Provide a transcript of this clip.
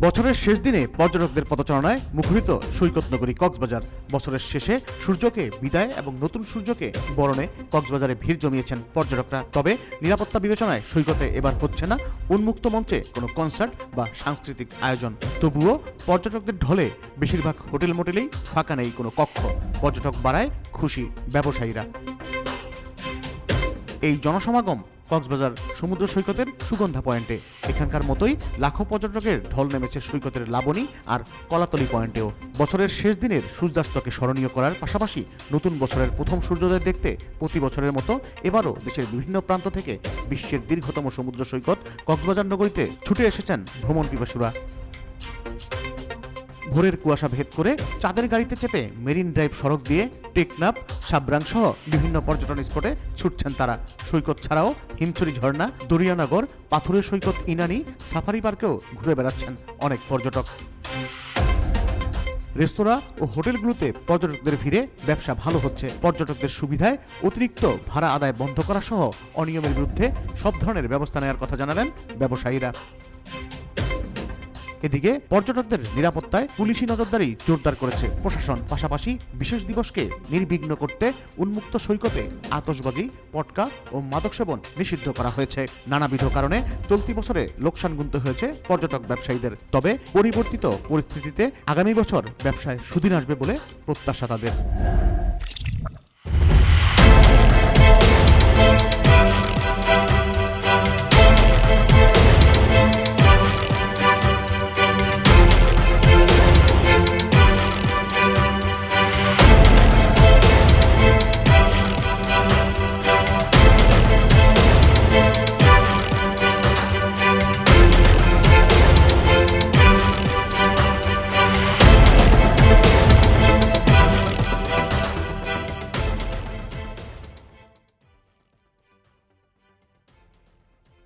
বছরের শেষ দিনে পর্যটকদের পদচারণায় মুখরিত সৈকত নগরী কক্সবাজার। বছরের শেষে সূর্যকে বিদায় এবং নতুন সূর্যকে বরণে কক্সবাজারে ভিড় জমিয়েছেন পর্যটকরা। তবে নিরাপত্তা বিবেচনায় সৈকতে এবার হচ্ছে না উন্মুক্ত মঞ্চে কোনো কনসার্ট বা সাংস্কৃতিক আয়োজন। তবুও পর্যটকদের ঢলে বেশিরভাগ হোটেল মোটেলেই ফাঁকা নেই কোনো কক্ষ। পর্যটক বাড়ায় খুশি ব্যবসায়ীরা। এই জনসমাগম কক্সবাজার সমুদ্র সৈকতের সুগন্ধা পয়েন্টে। এখানকার মতোই লাখো পর্যটকের ঢল নেমেছে সৈকতের লাবণী আর কলাতলি পয়েন্টেও। বছরের শেষ দিনের সূর্যাস্তকে স্মরণীয় করার পাশাপাশি নতুন বছরের প্রথম সূর্যোদয় দেখতে প্রতি বছরের মতো এবারও দেশের বিভিন্ন প্রান্ত থেকে বিশ্বের দীর্ঘতম সমুদ্র সৈকত কক্সবাজার নগরীতে ছুটে এসেছেন ভ্রমণ পিপাসুরা। ভোরের কুয়াশা ভেদ করে চাঁদের গাড়িতে চেপে মেরিন ড্রাইভ সড়ক দিয়ে টেকনাফ, সাবরাং সহ বিভিন্ন পর্যটন স্পটে ছুটছেন তারা। সৈকত ছাড়াও হিমছড়ি ঝর্ণা, দরিয়ানগর, পাথুরের সৈকত ইনানি, সাফারি পার্কেও ঘুরে বেড়াচ্ছেন অনেক পর্যটক। রেস্তোরাঁ ও হোটেলগুলোতে পর্যটকদের ভিড়ে ব্যবসা ভালো হচ্ছে। পর্যটকদের সুবিধায় অতিরিক্ত ভাড়া আদায় বন্ধ করা সহ অনিয়মের বিরুদ্ধে সব ধরনের ব্যবস্থা নেওয়ার কথা জানালেন ব্যবসায়ীরা। এদিকে পর্যটকদের নিরাপত্তায় পুলিশি নজরদারি জোরদার করেছে প্রশাসন। পাশাপাশি বিশেষ দিবসকে নির্বিঘ্ন করতে উন্মুক্ত সৈকতে আতশবাজি, পটকা ও মাদক সেবন নিষিদ্ধ করা হয়েছে। নানাবিধ কারণে চলতি বছরে লোকসান গুনতে হয়েছে পর্যটক ব্যবসায়ীদের। তবে পরিবর্তিত পরিস্থিতিতে আগামী বছর ব্যবসায় সুদিন আসবে বলে প্রত্যাশা তাদের।